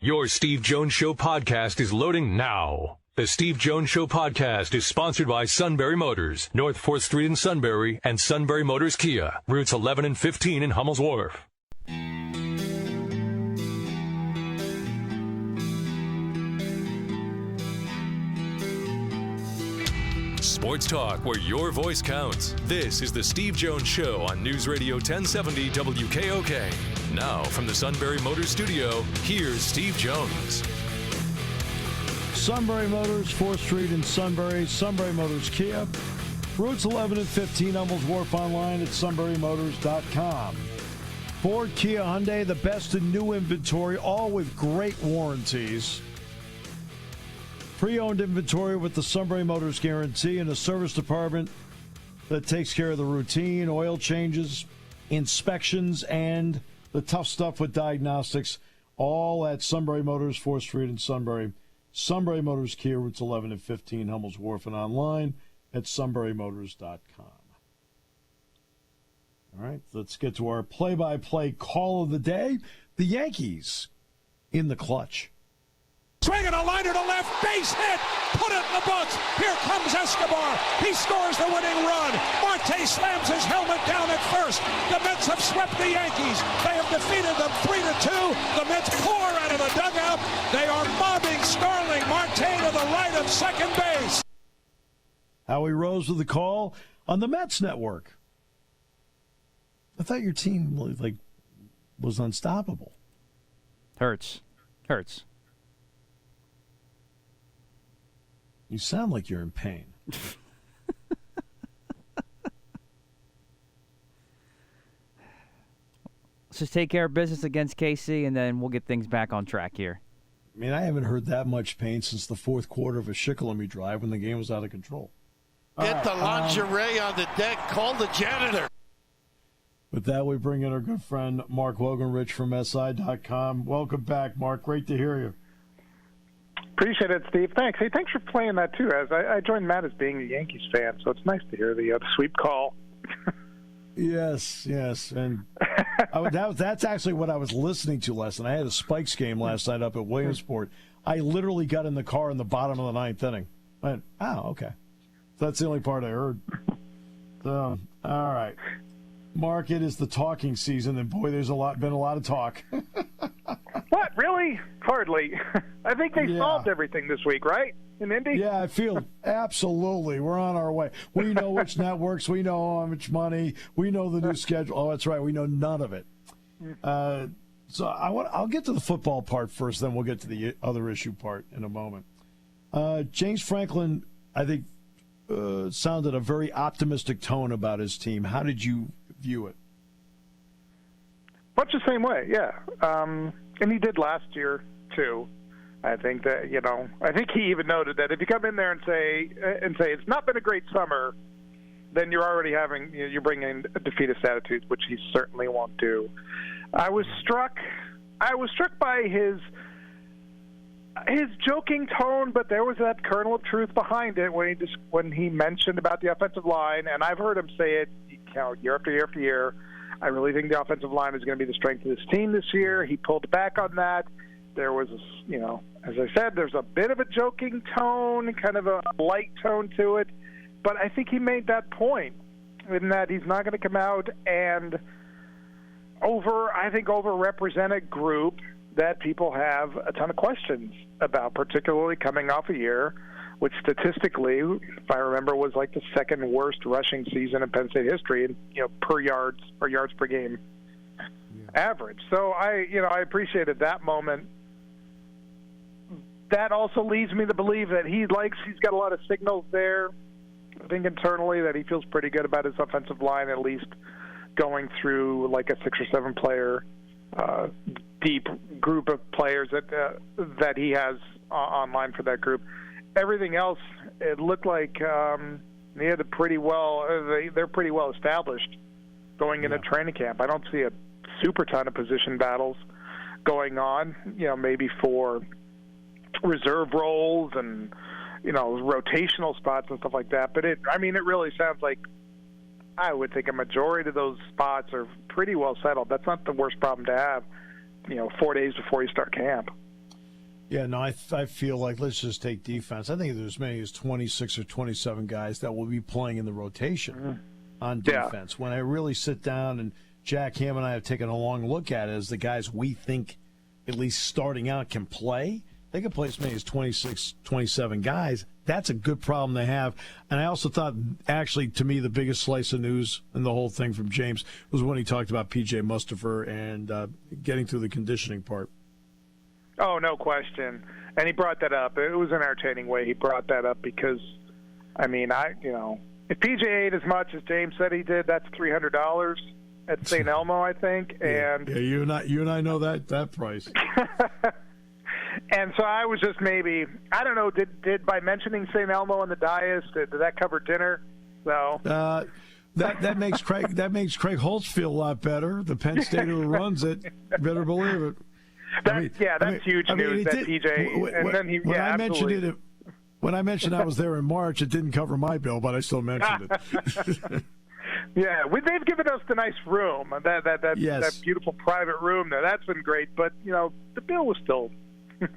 Your Steve Jones Show podcast is loading now. The Steve Jones Show podcast is sponsored by Sunbury Motors, North 4th Street in Sunbury, and Sunbury Motors Kia, routes 11 and 15 in Hummel's Wharf. Sports talk where your voice counts. This is the Steve Jones Show on News Radio 1070 WKOK. Now, from the Sunbury Motors studio, here's Steve Jones. Sunbury Motors, 4th Street in Sunbury, Sunbury Motors Kia, routes 11 and 15, Hummel's Wharf, online at sunburymotors.com. Ford, Kia, Hyundai, the best in new inventory, all with great warranties. Pre-owned inventory with the Sunbury Motors guarantee and a service department that takes care of the routine, oil changes, inspections, and the tough stuff with diagnostics, all at Sunbury Motors, 4th Street in Sunbury. Sunbury Motors Kia, routes 11 and 15, Hummel's Wharf, and online at sunburymotors.com. All right, let's get to our play-by-play call of the day. The Yankees in the clutch. Swinging a liner to left, base hit, put it in the books. Here comes Escobar. He scores the winning run. Marte slams his helmet down at first. The Mets have swept the Yankees. They have defeated them 3-2. The Mets pour out of the dugout. They are mobbing Starling Marte to the right of second base. Howie Rose with the call on the Mets network. I thought your team was unstoppable. Hurts. You sound like you're in pain. Let's just take care of business against KC, and then we'll get things back on track here. I mean, I haven't heard that much pain since the fourth quarter of a Shikellamy drive when the game was out of control. Get the lingerie on the deck. Call the janitor. With that, we bring in our good friend Mark Wogenrich from SI.com. Welcome back, Mark. Great to hear you. Appreciate it, Steve. Thanks. Hey, thanks for playing that, too. As I joined Matt as being a Yankees fan, so it's nice to hear the sweep call. Yes. And that's actually what I was listening to last night. I had a Spikes game last night up at Williamsport. I literally got in the car in the bottom of the ninth inning. I went, okay. So that's the only part I heard. So, all right. Mark, it is the talking season, and boy, there's been a lot of talk. What? Really? Hardly. I think they solved everything this week, right? In Indy? Yeah, I feel absolutely. We're on our way. We know which networks. We know how much money. We know the new schedule. Oh, that's right. We know none of it. So I'll get to the football part first, then we'll get to the other issue part in a moment. James Franklin, I think, sounded a very optimistic tone about his team. How did you view it? Much the same way, yeah. And he did last year, too. I think that, I think he even noted that if you come in there and say it's not been a great summer, then you're already you're bringing a defeatist attitude, which he certainly won't do. I was struck by his joking tone, but there was that kernel of truth behind it when he mentioned about the offensive line, and I've heard him say it year after year after year. I really think the offensive line is going to be the strength of this team this year. He pulled back on that. There was, as I said, there's a bit of a joking tone, kind of a light tone to it. But I think he made that point in that he's not going to come out and overrepresent a group that people have a ton of questions about, particularly coming off a year which statistically, if I remember, was like the second worst rushing season in Penn State history, and per yards per game average. So I appreciated that moment. That also leads me to believe that he's got a lot of signals there. I think internally that he feels pretty good about his offensive line, at least going through like a 6 or 7 player deep group of players that he has online for that group. Everything else, it looked like they're pretty well established going into training camp. I don't see a super ton of position battles going on, maybe for reserve roles and, rotational spots and stuff like that. But it really sounds like I would think a majority of those spots are pretty well settled. That's not the worst problem to have, 4 days before you start camp. Yeah, no, I feel like let's just take defense. I think there's as many as 26 or 27 guys that will be playing in the rotation on defense. Yeah. When I really sit down, and Jack Ham and I have taken a long look at it, as the guys we think, at least starting out, can play, they can play as many as 26, 27 guys. That's a good problem to have. And I also thought, actually, to me, the biggest slice of news in the whole thing from James was when he talked about P.J. Mustafer and getting through the conditioning part. Oh, no question. And he brought that up. It was an entertaining way he brought that up because, I mean, if PJ ate as much as James said he did, that's $300 at St. Elmo, I think. And yeah, you and I know that price. And so I was just maybe, I don't know, did by mentioning St. Elmo on the dais, did that cover dinner? So that makes Craig Holtz feel a lot better. The Penn Stater who runs it, better believe it. That's huge news that PJ. When I mentioned I was there in March, it didn't cover my bill, but I still mentioned it. Yeah, they've given us the nice room, that beautiful private room there. That's been great, but the bill was still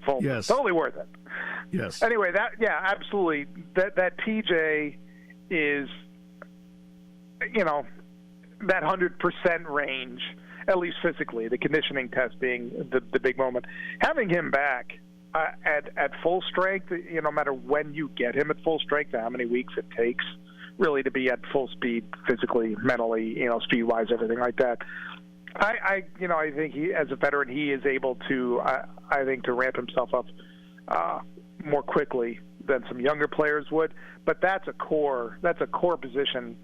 full. Yes, totally worth it. Yes. Anyway, absolutely. That PJ is, that 100% range. At least physically, the conditioning test being the big moment. Having him back at full strength, no matter when you get him at full strength, how many weeks it takes really to be at full speed physically, mentally, speed-wise, everything like that. I think he, as a veteran, he is able to, I think, to ramp himself up more quickly than some younger players would. But that's a core position.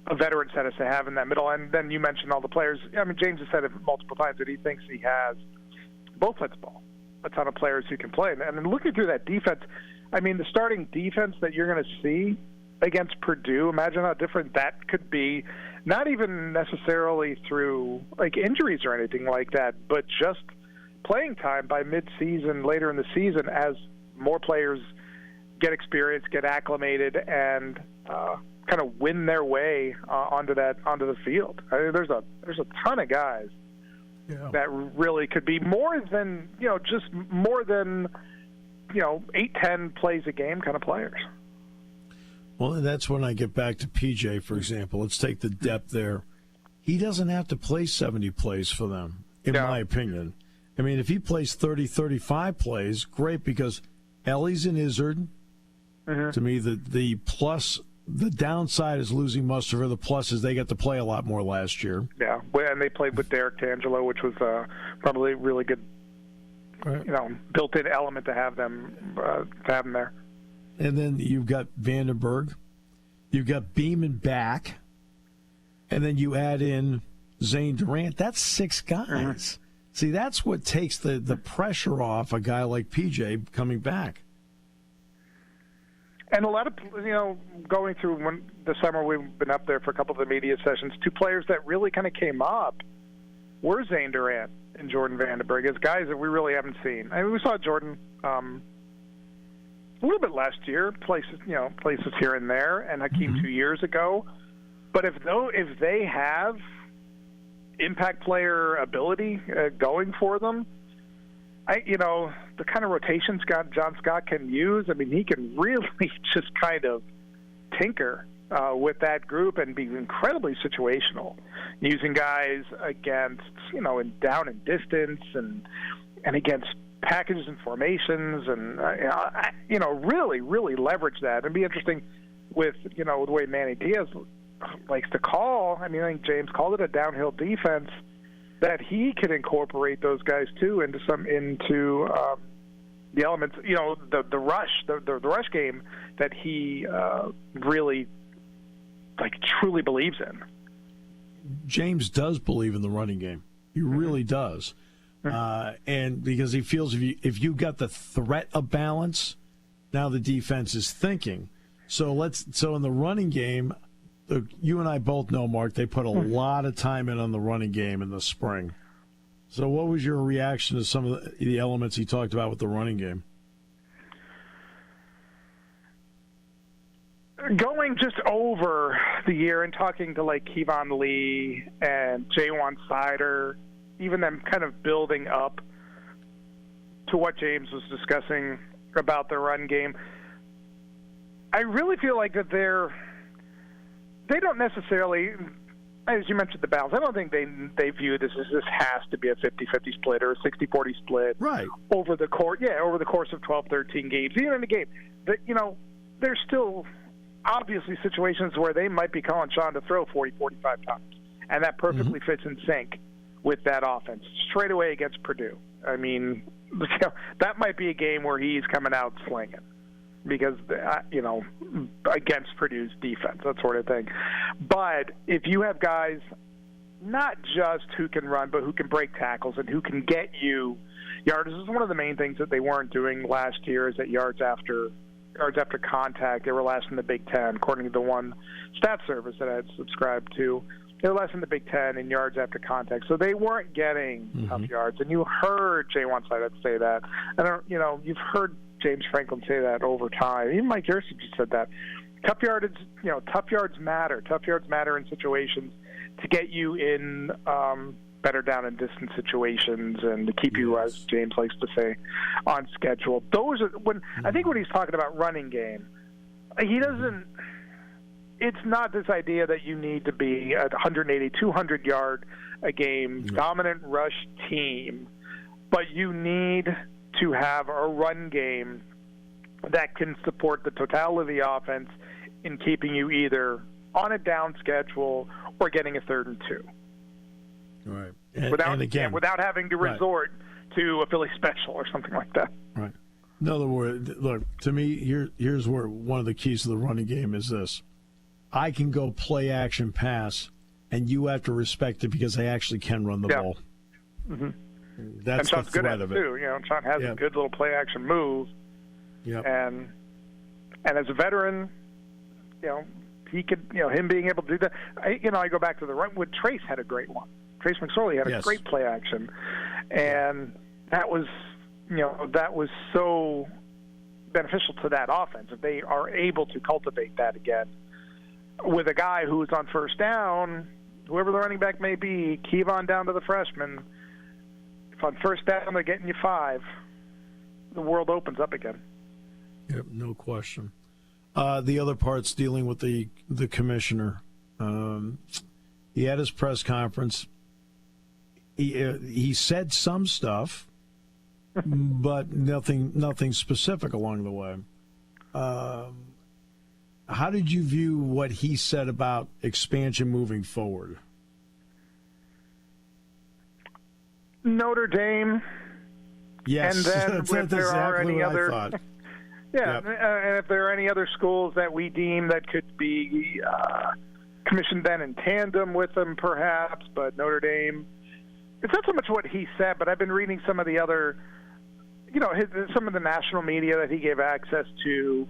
A veteran status to have in that middle. And then you mentioned all the players. I mean, James has said it multiple times that he thinks he has both sides of the ball, a ton of players who can play. And then looking through that defense, I mean, the starting defense that you're going to see against Purdue, imagine how different that could be, not even necessarily through like injuries or anything like that, but just playing time by mid-season, later in the season, as more players get experience, get acclimated, and kind of win their way onto the field. I mean, there's a ton of guys that really could be more than 8-10 plays a game kind of players. Well, that's when I get back to PJ, for example. Let's take the depth there. He doesn't have to play 70 plays for them, in my opinion. I mean, if he plays 30, 35 plays, great, because Ellie's an Izzard. Mm-hmm. To me, the plus, the downside is losing Mustafer. The plus is they got to play a lot more last year. Yeah, and they played with Derek Tangelo, which was probably a really good, built-in element to have them there. And then you've got Vandenberg, you've got Beeman back, and then you add in Zane Durant. That's 6 guys. Mm-hmm. See, that's what takes the pressure off a guy like PJ coming back. And a lot of, going through the summer, we've been up there for a couple of the media sessions. 2 players that really kind of came up were Zane Durant and Jordan Vandenberg as guys that we really haven't seen. I mean, we saw Jordan a little bit last year, places here and there, and Hakeem 2 years ago. But if they have impact player ability going for them, the kind of rotation John Scott can use, I mean, he can really just kind of tinker with that group and be incredibly situational, using guys against, in down and distance and against packages and formations and, really, really leverage that. It'd be interesting with, the way Manny Diaz likes to call. I mean, I think James called it a downhill defense, that he can incorporate those guys too into the elements, the rush game that he really truly believes in. James does believe in the running game. He really does, and because he feels if you got the threat of balance, now the defense is thinking. So in the running game. You and I both know, Mark, they put a lot of time in on the running game in the spring. So what was your reaction to some of the elements he talked about with the running game? Going just over the year and talking to Kevon Lee and Jaywan Sider, even them kind of building up to what James was discussing about the run game, I really feel like that they don't necessarily, as you mentioned, the balance. I don't think they view this as this has to be a 50-50 split or a 60-40 split over the course of 12, 13 games. Even in a game, there's still obviously situations where they might be calling Sean to throw 40, 45 times, and that perfectly fits in sync with that offense. Straight away against Purdue. I mean, that might be a game where he's coming out slinging because, against Purdue's defense, that sort of thing. But if you have guys not just who can run, but who can break tackles and who can get you yards, this is one of the main things that they weren't doing last year, is that yards after contact, they were last in the Big Ten, according to the one stat service that I had subscribed to. They were last in the Big Ten in yards after contact, so they weren't getting tough yards. And you heard Jay One-Sided say that. You've heard James Franklin say that over time. Even Mike Yurcich just said that. Tough yards matter. Tough yards matter in situations to get you in better down and distance situations and to keep you, as James likes to say, on schedule. Those are I think when he's talking about running game, he doesn't. It's not this idea that you need to be a 180, 200 yard a game dominant rush team, but you need to have a run game that can support the totality of the offense in keeping you either on a down schedule or getting a 3rd and 2. Right. Without having to resort to a Philly special or something like that. Right. In other words, look, to me, here's where one of the keys to the running game is this. I can go play action pass, and you have to respect it because I actually can run the ball. Mm-hmm. That's Sean's the good threat at of it it. too. Sean has a good little play action move. Yep. And as a veteran, he could, him being able to do that. I go back to the run. Trace had a great one. Trace McSorley had a great play action, and that was so beneficial to that offense if they are able to cultivate that again with a guy who's on first down, whoever the running back may be, Kevon down to the freshman. If on first down they're getting you 5, the world opens up again. Yep, no question. The other part's dealing with the commissioner. He had his press conference. He said some stuff, but nothing specific along the way. How did you view what he said about expansion moving forward? Notre Dame. Yes, and then that's if there are exactly any what other, I thought. And if there are any other schools that we deem that could be commissioned then in tandem with them, perhaps. But Notre Dame, it's not so much what he said, but I've been reading some of the other, some of the national media that he gave access to,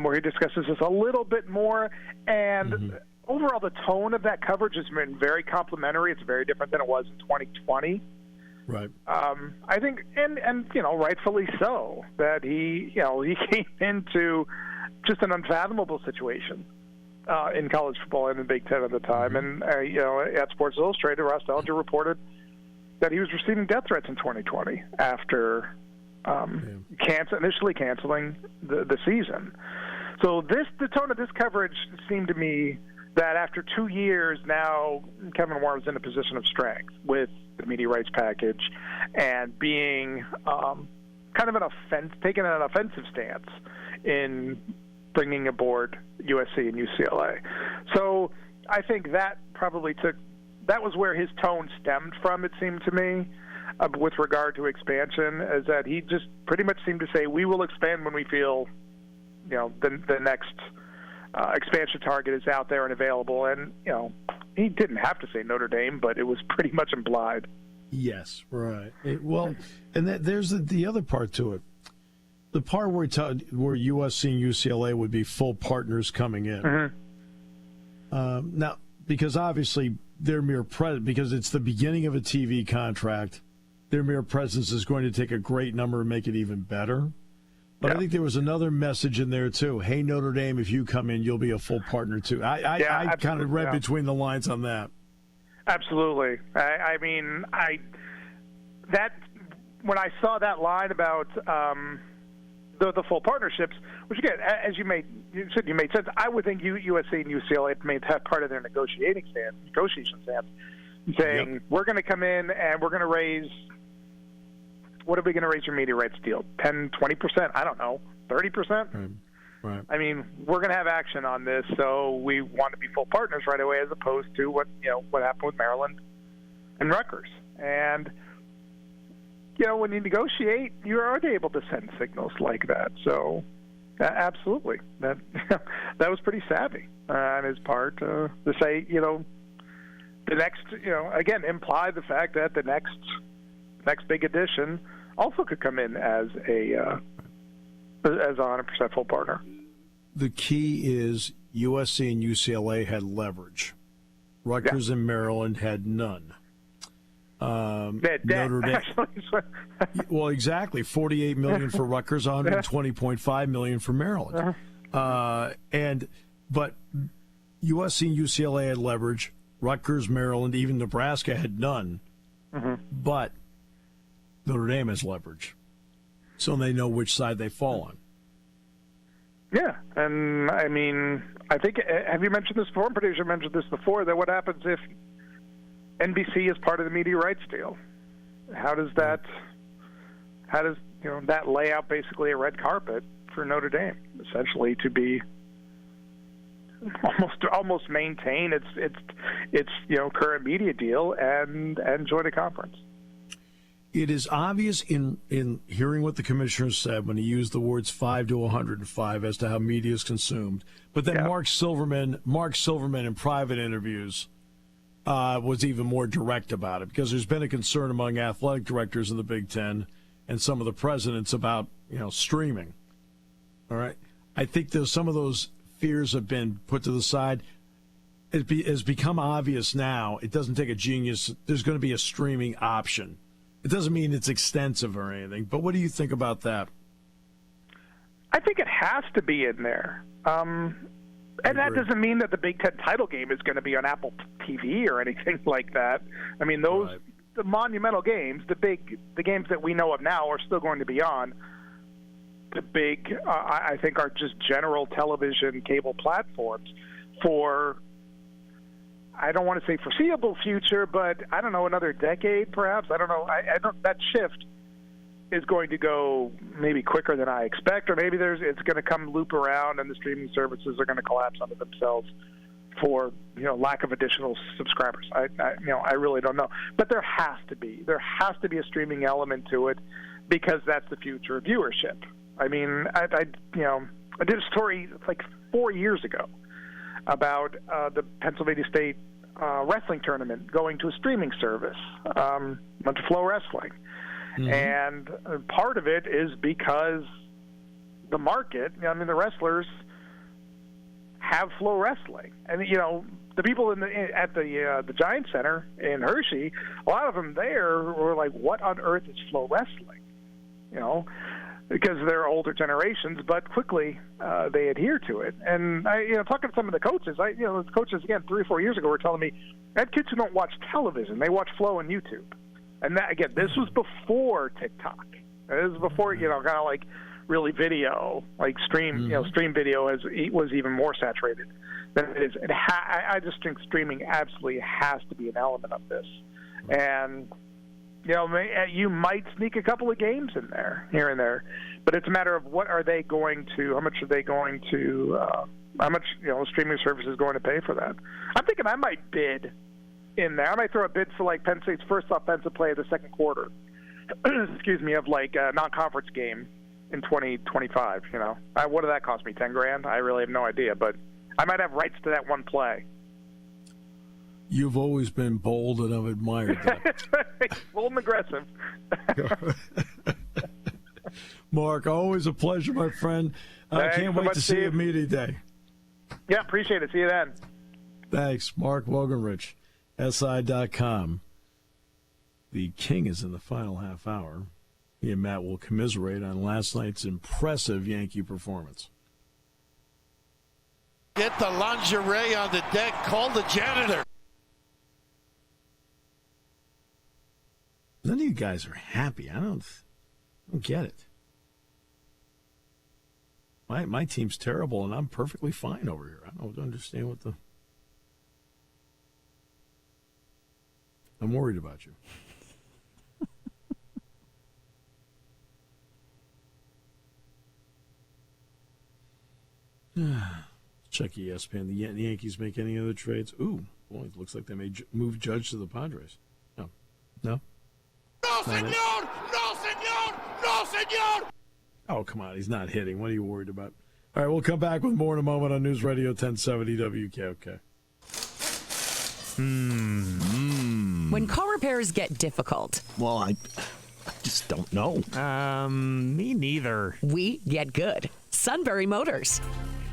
where he discusses this a little bit more. And overall, the tone of that coverage has been very complimentary. It's very different than it was in 2020. Right. I think, and rightfully so, that he came into just an unfathomable situation in college football in the Big Ten at the time. And at Sports Illustrated, Ross Dellinger reported that he was receiving death threats in 2020 after initially canceling the season. So the tone of this coverage seemed to me that after 2 years now, Kevin Warren's in a position of strength with the media rights package and being taking an offensive stance in bringing aboard USC and UCLA. So I think that that was where his tone stemmed from, it seemed to me, with regard to expansion, is that he just pretty much seemed to say, we will expand when we feel, the next expansion target is out there and available. And, he didn't have to say Notre Dame, but it was pretty much implied. Yes, right. And there's the other part to it. The part where USC and UCLA would be full partners coming in. Now, because obviously their mere presence, because it's the beginning of a TV contract, their mere presence is going to take a great number and make it even better. But I think there was another message in there, too. Hey, Notre Dame, if you come in, you'll be a full partner, too. I kind of read between the lines on that. Absolutely. when I saw that line about the full partnerships, which again, as you made sense. I would think USC and UCLA made that part of their negotiation stance, saying we're going to come in and we're going to raise. What are we going to raise your media rights deal? 10, 20%? I don't know, 30%. Right. I mean, we're going to have action on this, so we want to be full partners right away, as opposed to what happened with Maryland and Rutgers. And when you negotiate, you are able to send signals like that. So, absolutely, that was pretty savvy on his part to say, the next, again, imply the fact that the next big addition also could come in as a 100% full partner. The key is USC and UCLA had leverage. Rutgers and Maryland had none. Notre Dame. Well, exactly. $48 million for Rutgers, $120.5 million for Maryland. But USC and UCLA had leverage. Rutgers, Maryland, even Nebraska had none. But Notre Dame has leverage, so they know which side they fall on. Yeah, and I mean, I think, have you mentioned this before? I'm pretty sure I mentioned this before, that what happens if NBC is part of the media rights deal? How does that lay out basically a red carpet for Notre Dame, essentially, to be almost maintain its current media deal and join a conference? It is obvious in hearing what the commissioner said when he used the words 5 to 105 as to how media is consumed. But then Mark Silverman in private interviews was even more direct about it, because there's been a concern among athletic directors in the Big Ten and some of the presidents about streaming. All right, I think some of those fears have been put to the side. It has become obvious now. It doesn't take a genius. There's going to be a streaming option. It doesn't mean it's extensive or anything, but what do you think about that? I think it has to be in there. And that doesn't mean that the Big Ten title game is going to be on Apple TV or anything like that. I mean, the monumental games, the games that we know of now, are still going to be on the big, I think, are just general television cable platforms for, I don't want to say foreseeable future, but I don't know, another decade perhaps. I don't know. I don't. That shift is going to go maybe quicker than I expect, or maybe it's going to come loop around and the streaming services are going to collapse onto themselves for lack of additional subscribers. I really don't know, but there has to be a streaming element to it, because that's the future of viewership. I mean, I did a story like 4 years ago about the Pennsylvania State wrestling tournament going to a streaming service, went to Flow Wrestling. And part of it is because the market, the wrestlers have Flow Wrestling. And, the people at the Giant Center in Hershey, a lot of them there were like, what on earth is Flow Wrestling? Because they're older generations, but quickly they adhere to it. And talking to some of the coaches, the coaches again 3 or 4 years ago were telling me, I had kids who don't watch television; they watch Flow on YouTube. And that, again, this was before TikTok. This was before kind of like really video, like stream. Stream video was even more saturated than it is. I just think streaming absolutely has to be an element of this. And you might sneak a couple of games in there, here and there, but it's a matter of how much are they going to, how much streaming service is going to pay for that. I'm thinking I might bid in there. I might throw a bid for like Penn State's first offensive play of the second quarter, of like a non-conference game in 2025. What did that cost me? $10,000? I really have no idea, but I might have rights to that one play. You've always been bold, and I've admired that. Bold and aggressive. Mark, always a pleasure, my friend. I can't wait to see you at Media Day. Yeah, appreciate it. See you then. Thanks. Mark Wogenrich, SI.com. The King is in the final half hour. He and Matt will commiserate on last night's impressive Yankee performance. Get the lingerie on the deck. Call the janitor. None of you guys are happy. I don't get it. My team's terrible, and I'm perfectly fine over here. I don't understand what the... I'm worried about you. Check ESPN. The Yankees make any other trades? Ooh, well, it looks like they may move Judge to the Padres. No? No, senor! No, senor! No, senor! Oh, come on. He's not hitting. What are you worried about? All right, we'll come back with more in a moment on News Radio 1070 WKOK. When car repairs get difficult, Well, I just don't know. Me neither. we get good. Sunbury Motors.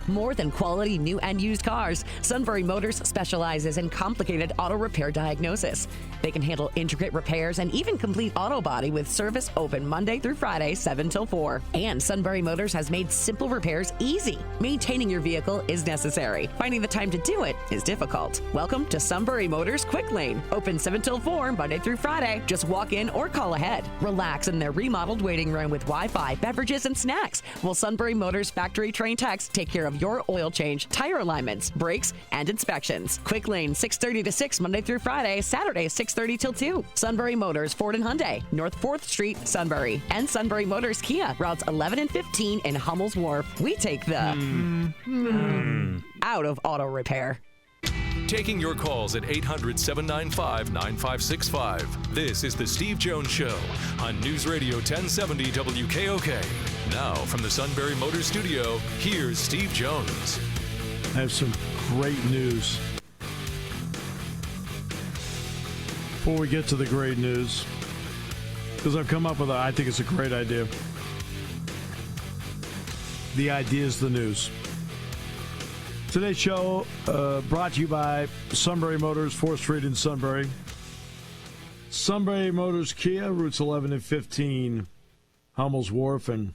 More than quality new and used cars, Sunbury Motors specializes in complicated auto repair diagnosis. They can handle intricate repairs and even complete auto body with service open Monday through Friday, 7 till 4. And Sunbury Motors has made simple repairs easy. Maintaining your vehicle is necessary. Finding the time to do it is difficult. Welcome to Sunbury Motors Quick Lane. Open 7 till 4, Monday through Friday. Just walk in or call ahead. Relax in their remodeled waiting room with Wi-Fi, beverages, and snacks. While Sunbury Motors factory-trained techs take care of your oil change, tire alignments, brakes, and inspections. Quick Lane, 6:30 to 6, Monday through Friday, Saturday, 6:30 till 2. Sunbury Motors, Ford and Hyundai, North 4th Street, Sunbury. And Sunbury Motors Kia, routes 11 and 15 in Hummel's Wharf. We take the out of auto repair. Taking your calls at 800-795-9565. This is The Steve Jones Show on News Radio 1070 WKOK. Now, from the Sunbury Motors Studio, here's Steve Jones. I have some great news. Before we get to the great news, because I've come up with I think it's a great idea. The idea is the news. Today's show brought to you by Sunbury Motors, 4th Street in Sunbury. Sunbury Motors Kia, routes 11 and 15, Hummel's Wharf, and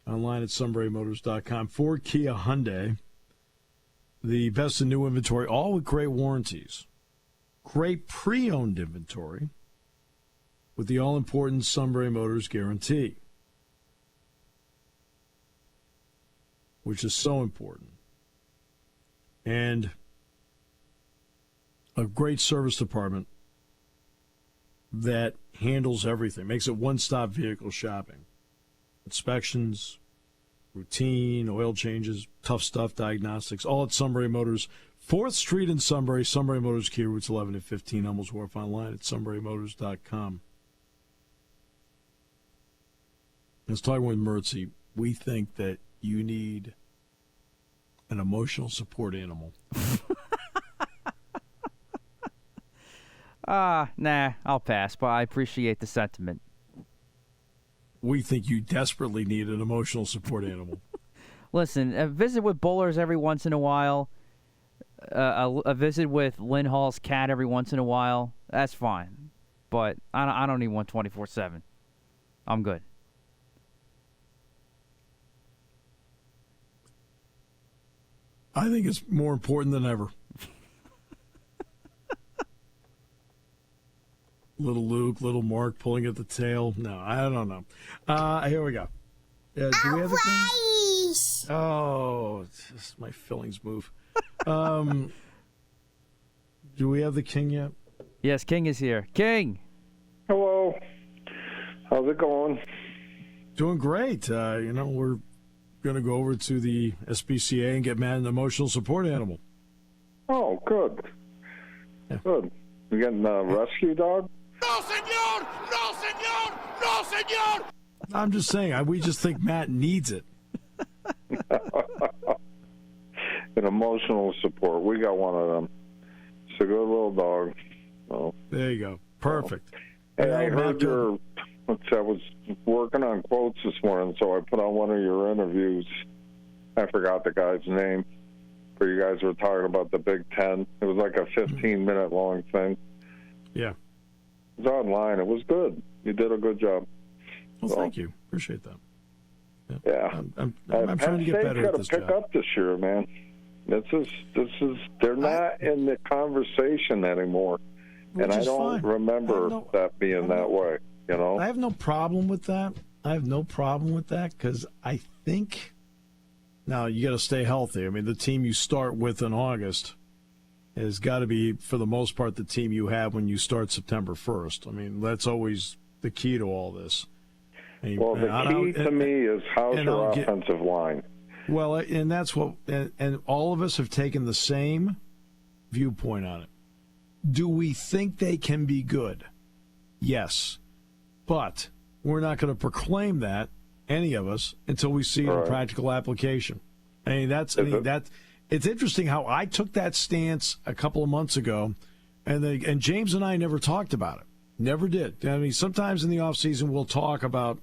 online at sunburymotors.com. Ford, Kia, Hyundai, the best in new inventory, all with great warranties. Great pre-owned inventory with the all-important Sunbury Motors guarantee, which is so important. And a great service department that handles everything, makes it one-stop vehicle shopping. Inspections, routine, oil changes, tough stuff, diagnostics, all at Sunbury Motors, 4th Street in Sunbury, Sunbury Motors Kia, routes 11 and 15, Hummel's Wharf, online at sunburymotors.com. I was talking with Mertzy. We think that you need an emotional support animal. Nah, I'll pass, but I appreciate the sentiment. We think you desperately need an emotional support animal. Listen, a visit with Bowlers every once in a while, a visit with Lynn Hall's cat every once in a while, that's fine. But I don't need one 24/7. I'm good. I think it's more important than ever. Little Luke, little Mark pulling at the tail. No, I don't know. Here we go. Do we have the king? Oh, it's just my fillings move. Do we have the king yet? Yes, King is here. King! Hello. How's it going? Doing great. We're going to go over to the SPCA and get Matt an emotional support animal. Oh, good. Yeah. Good. You getting a rescue dog? No, senor! No, senor! No, senor! I'm just saying, we just think Matt needs it. An emotional support. We got one of them. It's a good little dog. Oh. There you go. Perfect. Hey, I heard I was working on quotes this morning, so I put on one of your interviews. I forgot the guy's name, but you guys were talking about the Big Ten. It was like a 15-minute long thing. Yeah. It was online. It was good. You did a good job. Well, thank you. Appreciate that. Yeah. I'm trying to get better at this job. Penn State's got to pick up this year, man. This is. They're not in the conversation anymore. which and I is don't fine. remember that being that way. You know, I have no problem with that. Because I think now you got to stay healthy. I mean, the team you start with in August has got to be, for the most part, the team you have when you start September 1st. I mean, that's always the key to all this. Well, the key to me is how's your offensive line. Well, and that's what, and all of us have taken the same viewpoint on it. Do we think they can be good? Yes. But we're not going to proclaim that, any of us, until we see it in practical application. I mean, it's interesting how I took that stance a couple of months ago, and James and I never talked about it. Never did. I mean, sometimes in the offseason we'll talk about,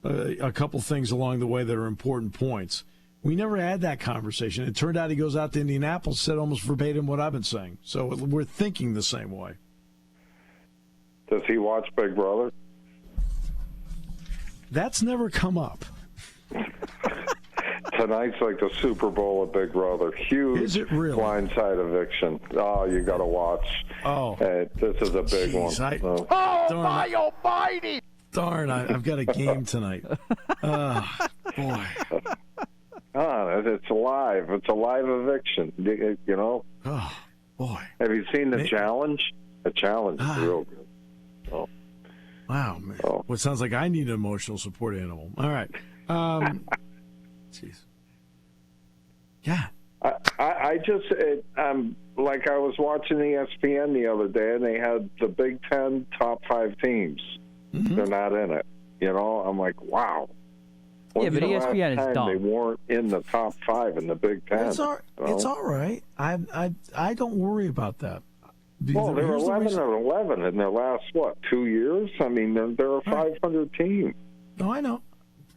a couple things along the way that are important points. We never had that conversation. It turned out he goes out to Indianapolis, said almost verbatim what I've been saying. So we're thinking the same way. Does he watch Big Brother? That's never come up. Tonight's like the Super Bowl of Big Brother. Huge Is it really? blindside eviction. Oh, you got to watch. Oh. This is a big one. My almighty! Darn, I've got a game tonight. Boy. It's alive. It's a live eviction, you know? Oh, boy. Have you seen the challenge? The challenge is real good. Oh. Wow, man. Well, it sounds like I need an emotional support animal. All right. Jeez. Yeah. I just, like I was watching ESPN the other day, and they had the Big Ten top 5 teams. Mm-hmm. They're not in it. You know, I'm like, wow. Yeah, but ESPN is dumb. They weren't in the top 5 in the Big Ten. It's all right. I don't worry about that. Well, they're 11-11 in their last 2 years. I mean, they're a 500 team. No, I know.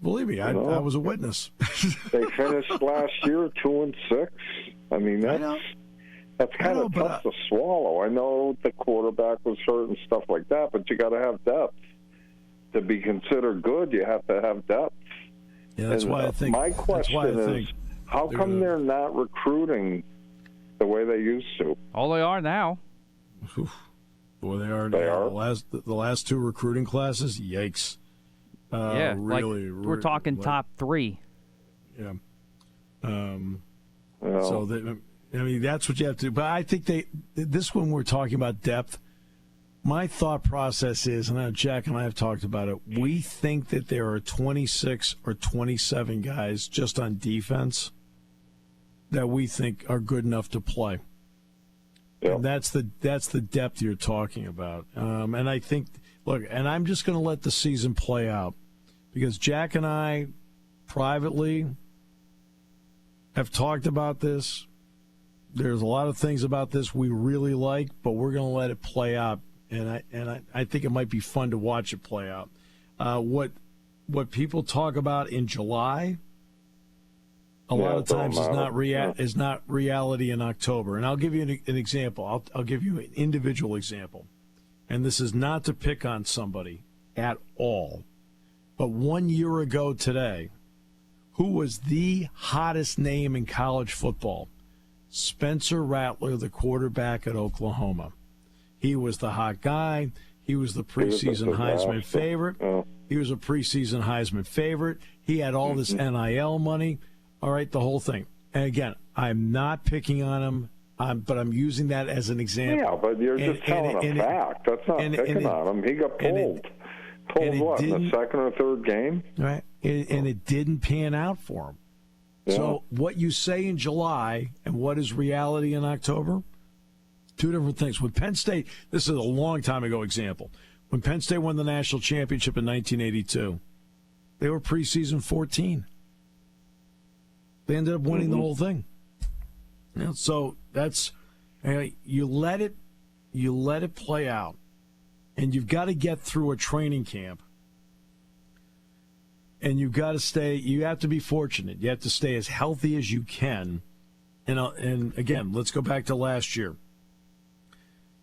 Believe me, I was a witness. They finished last year 2-6. I mean, that's kind of tough to swallow. I know the quarterback was hurt and stuff like that, but you got to have depth to be considered good. You have to have depth. Yeah, that's why I think. My question is, how come they're not recruiting the way they used to? Oh, they are now. Boy, they are. The last 2 recruiting classes, yikes. Really, we're talking top 3. Yeah. So, that's what you have to do. But I think this one we're talking about depth. My thought process is, and Jack and I have talked about it, we think that there are 26 or 27 guys just on defense that we think are good enough to play. Yep. And that's the depth you're talking about. And I think, look, and I'm just going to let the season play out because Jack and I privately have talked about this. There's a lot of things about this we really like, but we're going to let it play out. And I think it might be fun to watch it play out. What people talk about in July, a lot of times is not reality in October. And I'll give you an example. I'll give you an individual example. And this is not to pick on somebody at all. But 1 year ago today, who was the hottest name in college football? Spencer Rattler, the quarterback at Oklahoma. He was the hot guy. He was the preseason Heisman favorite. He was a preseason Heisman favorite. He had all this NIL money. All right, the whole thing. And again, I'm not picking on him, but I'm using that as an example. Yeah, but you're just telling a fact. That's not picking on him. He got pulled. Pulled what, in the second or third game? Right, and it didn't pan out for him. Yeah. So what you say in July and what is reality in October, 2 different things. When Penn State, this is a long time ago example, when Penn State won the national championship in 1982, they were preseason 14. They ended up winning the whole thing. Yeah, so that's you let it play out, and you've got to get through a training camp, and you've got to stay. You have to be fortunate. You have to stay as healthy as you can. And again, let's go back to last year.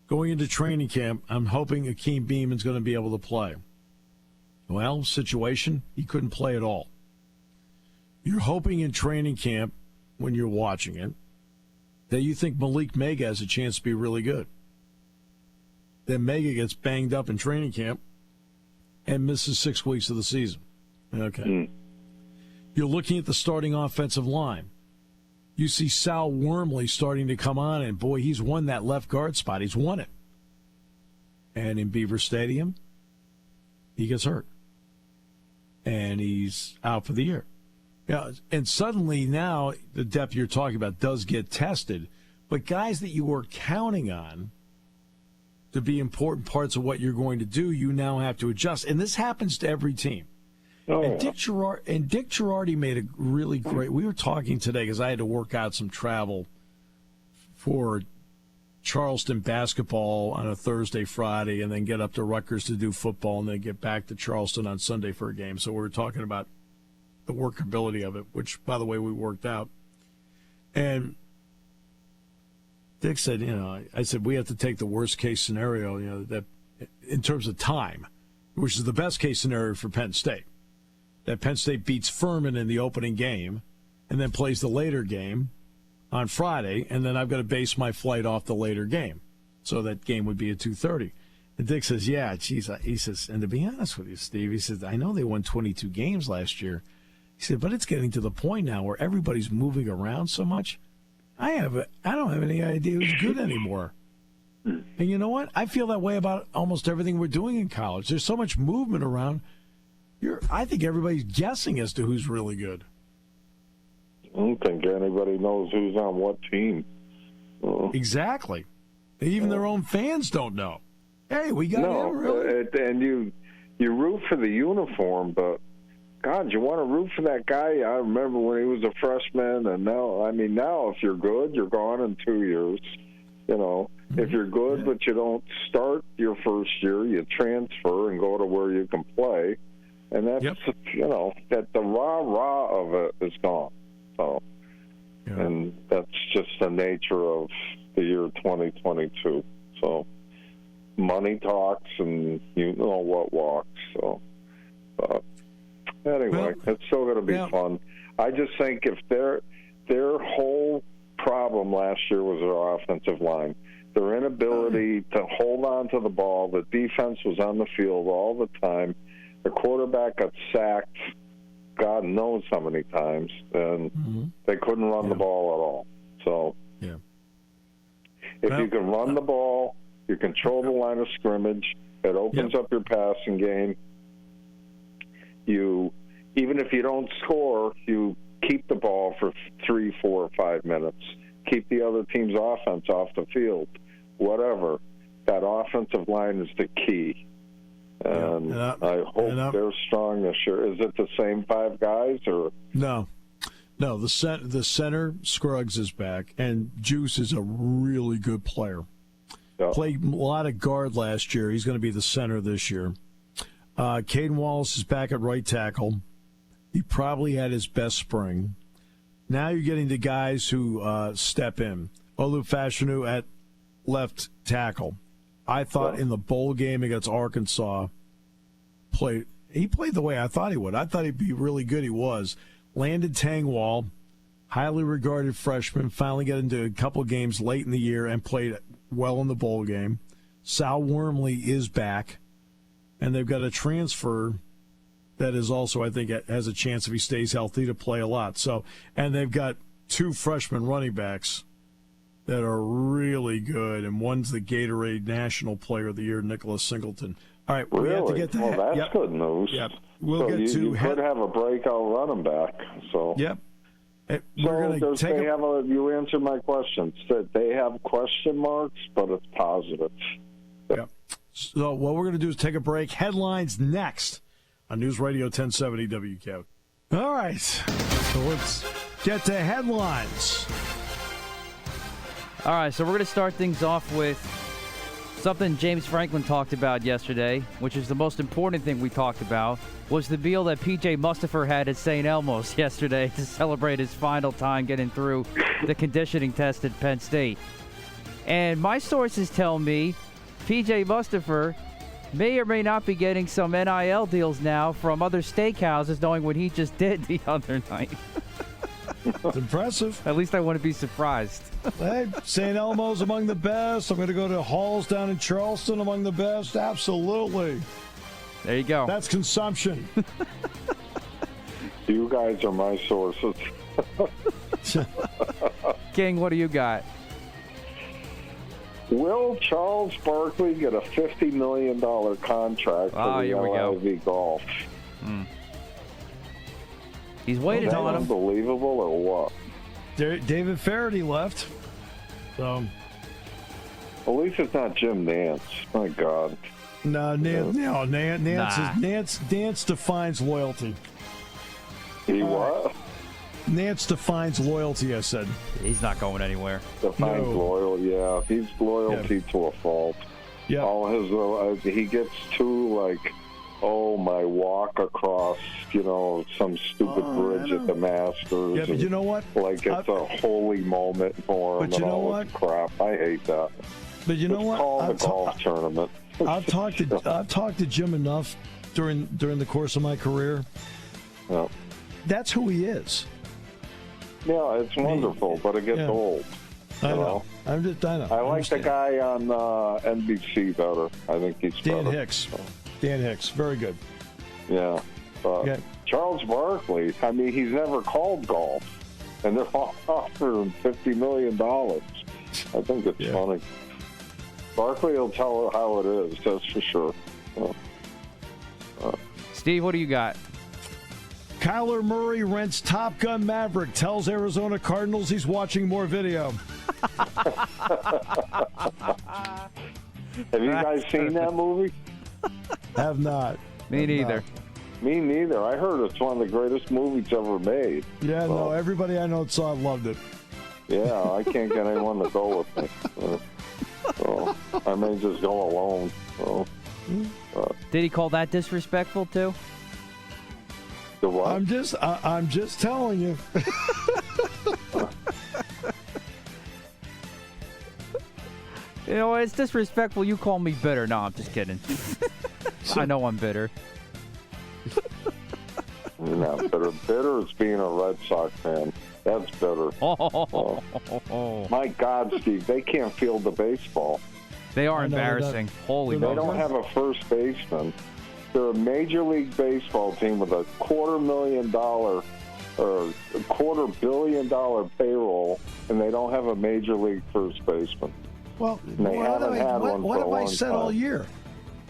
Going into training camp, I'm hoping Akeem Beeman's going to be able to play. Well, situation, he couldn't play at all. You're hoping in training camp, when you're watching it, that you think Malik Mega has a chance to be really good. then Mega gets banged up in training camp and misses 6 weeks of the season. Okay. You're looking at the starting offensive line. You see Sal Wormley starting to come on, and boy, he's won that left guard spot. He's won it. And in Beaver Stadium, he gets hurt. And he's out for the year. Yeah, and suddenly now the depth you're talking about does get tested, but guys that you were counting on to be important parts of what you're going to do, you now have to adjust. And this happens to every team. And Dick Girardi made a really great. We were talking today because I had to work out some travel for Charleston basketball on a Thursday, Friday, and then get up to Rutgers to do football, and then get back to Charleston on Sunday for a game. So we were talking about the workability of it, which, by the way, we worked out. And Dick said, I said we have to take the worst case scenario, that in terms of time, which is the best case scenario for Penn State. That Penn State beats Furman in the opening game and then plays the later game on Friday, and then I've got to base my flight off the later game. So that game would be at 2:30. And Dick says, yeah, geez. He says, and to be honest with you, Steve, he says, I know they won 22 games last year. He said, but it's getting to the point now where everybody's moving around so much. I don't have any idea who's good anymore. And you know what? I feel that way about almost everything we're doing in college. There's so much movement around. I think everybody's guessing as to who's really good. I don't think anybody knows who's on what team. Exactly. Even their own fans don't know. Hey, we got him, really? And you root for the uniform, but God, you want to root for that guy? I remember when he was a freshman, and now if you're good, you're gone in 2 years. If you're good, but you don't start your first year, you transfer and go to where you can play. And that's, that the rah-rah of it is gone. So, and that's just the nature of the year 2022. So, money talks and you know what walks. So, anyway, it's still going to be fun. I just think if their whole problem last year was their offensive line, their inability to hold on to the ball, the defense was on the field all the time. The quarterback got sacked God knows how many times, and they couldn't run the ball at all. So if you can run the ball, you control the line of scrimmage, it opens up your passing game. Even if you don't score, you keep the ball for 3, 4, 5 minutes. Keep the other team's offense off the field. Whatever. That offensive line is the key. And I hope they're strong this year. Is it the same 5 guys? Or No. The center, Scruggs, is back, and Juice is a really good player. Played a lot of guard last year. He's going to be the center this year. Caden Wallace is back at right tackle. He probably had his best spring. Now you're getting the guys who step in. Olu Fashanu at left tackle. I thought in the bowl game against Arkansas, he played the way I thought he would. I thought he'd be really good. He was. Landon Tangwall, highly regarded freshman, finally got into a couple games late in the year and played well in the bowl game. Sal Wormley is back, and they've got a transfer that is also, I think, has a chance, if he stays healthy, to play a lot. So, and they've got 2 freshman running backs that are really good, and one's the Gatorade National Player of the Year, Nicholas Singleton. All right, we have to get to well, that's good news. Yep. You could have a breakout running back. So yep. You answered my questions. They have question marks, but it's positive. Yep. So what we're going to do is take a break. Headlines next on News Radio 1070 WKO. All right, so let's get to headlines. All right, so we're going to start things off with something James Franklin talked about yesterday, which is the most important thing we talked about, was the meal that P.J. Mustipher had at St. Elmo's yesterday to celebrate his final time getting through the conditioning test at Penn State. And my sources tell me P.J. Mustipher may or may not be getting some NIL deals now from other steakhouses, knowing what he just did the other night. It's impressive. At least I wouldn't be surprised. Hey, St. Elmo's among the best. I'm going to go to Hall's down in Charleston among the best. Absolutely. There you go. That's consumption. You guys are my sources. King, what do you got? Will Charles Barkley get a $50 million contract for the LIV Golf? He's waited on him. Unbelievable or what? David Faraday left. So, at least it's not Jim Nance. My God. No, Nance defines loyalty. He what? Nance defines loyalty, I said. He's not going anywhere. Defines loyalty, yeah. He's loyalty to a fault. Yeah. All his, he gets too, my walk across, some stupid bridge at the Masters. Yeah, but you know what? Like it's a holy moment for him but you and know all what? this crap. I hate that. But you know what? Call the golf tournament. I've talked to Jim enough during the course of my career. Yeah. That's who he is. Yeah, it's wonderful, but it gets old. I know. I know. I like the guy on NBC better. I think he's Dan better. Hicks. Dan Hicks, very good. Yeah. Charles Barkley, I mean, he's never called golf, and they're offering him $50 million. I think it's funny. Barkley will tell her how it is, that's for sure. Steve, what do you got? Kyler Murray rents Top Gun Maverick, tells Arizona Cardinals he's watching more video. Have you guys seen that movie? Have not. Me neither. Me neither. I heard it's one of the greatest movies ever made. Yeah, no, everybody I know saw it loved it. Yeah, I can't get anyone to go with me. So I may just go alone. So, Did he call that disrespectful too? The what? I'm just telling you. You know, it's disrespectful. You call me bitter. No, I'm just kidding. I know I'm bitter. You're not bitter. Bitter is being a Red Sox fan. That's bitter. My God, Steve, they can't field the baseball. They are embarrassing. Holy They don't have a first baseman. They're a Major League Baseball team with a $250,000 or a $250 million payroll, and they don't have a Major League first baseman. Well, they haven't had one what for a long have I said time. all year?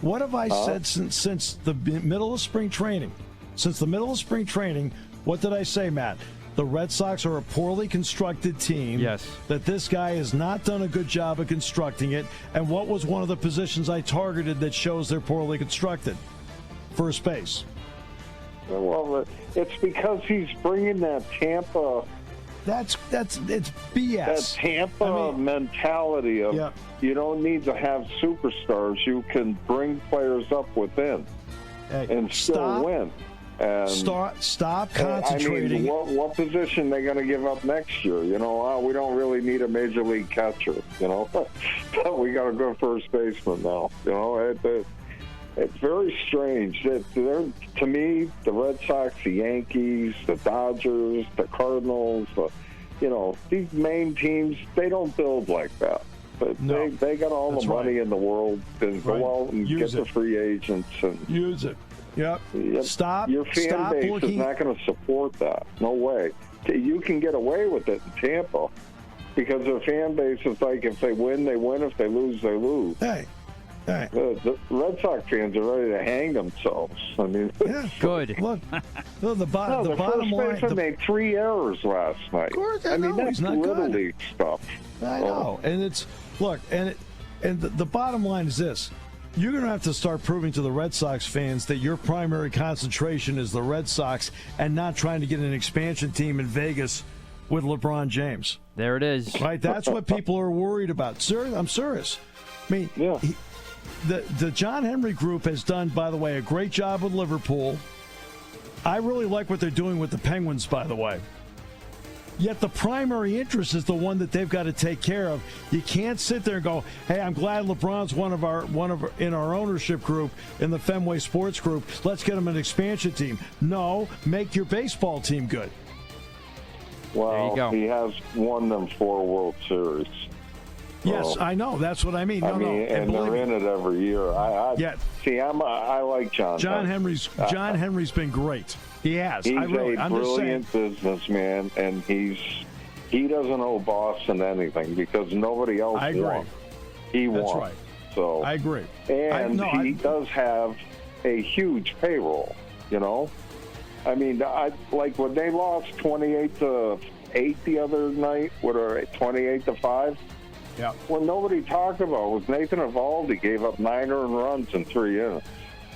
What have I said since the middle of spring training? Since the middle of spring training, what did I say, Matt? The Red Sox are a poorly constructed team. Yes. That this guy has not done a good job of constructing it. And what was one of the positions I targeted that shows they're poorly constructed? First base. Well, it's because he's bringing that Tampa. It's BS. That Tampa mentality of you don't need to have superstars. You can bring players up within and still win. And stop concentrating. I mean, what position are they going to give up next year? We don't really need a major league catcher. But we got a good first baseman now. It's very strange. To me, the Red Sox, the Yankees, the Dodgers, the Cardinals, these main teams, they don't build like that. But they got all the money in the world and go out and get the free agents and use it. Yep. Stop. Your fan base is not going to support that. No way. You can get away with it in Tampa because their fan base is like, if they win, they win. If they lose, they lose. Hey. The Red Sox fans are ready to hang themselves. I mean, good. Look, the bottom line. First made 3 errors last night. Of course, I mean, that's little league stuff. I know, and the bottom line is this: you're going to have to start proving to the Red Sox fans that your primary concentration is the Red Sox, and not trying to get an expansion team in Vegas with LeBron James. There it is. Right, that's what people are worried about. Sir, I'm serious. I mean, The John Henry Group has done, by the way, a great job with Liverpool. I really like what they're doing with the Penguins, by the way. Yet the primary interest is the one that they've got to take care of. You can't sit there and go, "Hey, I'm glad LeBron's one of our in our ownership group in the Fenway Sports Group. Let's get him an expansion team." No, make your baseball team good. There you Well, go. he has won them 4 World Series. Yes, I know. That's what I mean. No, and they're in it every year. I like John. John Henry's been great. He has. He's I'm brilliant businessman, and he doesn't owe Boston anything because nobody else won. He won. That's right. So I agree. And he does have a huge payroll. You know, I mean, like when they lost 28-8 the other night, 28-5. Yeah. What nobody talked about was Nathan Eovaldi gave up 9 earned runs in 3 innings.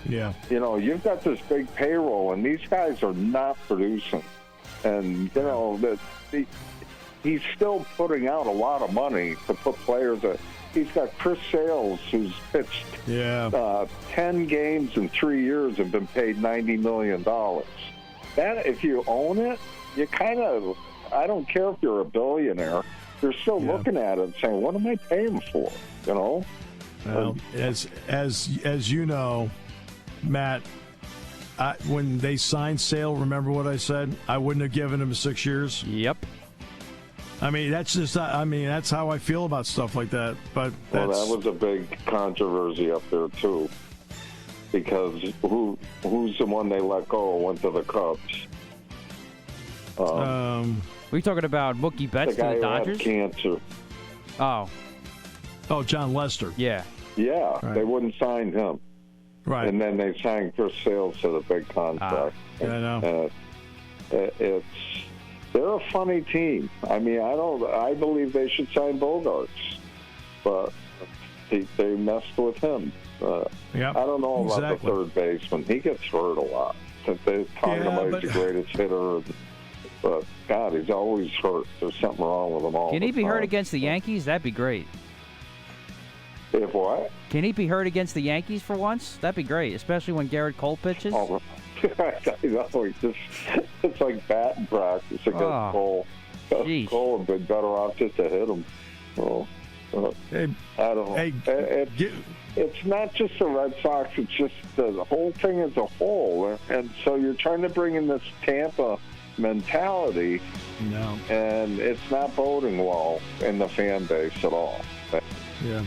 Yeah. You know, you've got this big payroll, and these guys are not producing. And, you know, he's still putting out a lot of money to put players at. He's got Chris Sales, who's pitched 10 games in 3 years and been paid $90 million. That, if you own it, you kind of, I don't care if you're a billionaire, you're still looking at it and saying, what am I paying for? You know? Well, as you know, Matt, when they signed Sale, remember what I said? I wouldn't have given him 6 years. Yep. I mean, that's just. I mean, that's how I feel about stuff like that. But that was a big controversy up there too, because who's the one they let go went to the Cubs? Were you talking about Mookie Betts the guy to the Dodgers? Who had cancer. Oh, John Lester. Yeah. Yeah, right. They wouldn't sign him. Right. And then they signed Chris Sales to the big contract. I know. They're a funny team. I mean, I believe they should sign Bogarts, but they messed with him. I don't know about the third baseman. He gets hurt a lot. They're talking about he's the greatest hitter, but God, he's always hurt. There's something wrong with him all the time. Can he be hurt against the Yankees? That'd be great. If what? Can he be hurt against the Yankees for once? That'd be great, especially when Garrett Cole pitches. Oh, I know. It's like batting practice against Cole. Geez. Cole would be better off just to hit him. I don't know. It's not just the Red Sox. It's just the whole thing as a whole. And so you're trying to bring in this Tampa mentality, and it's not boding well in the fan base at all. Yeah.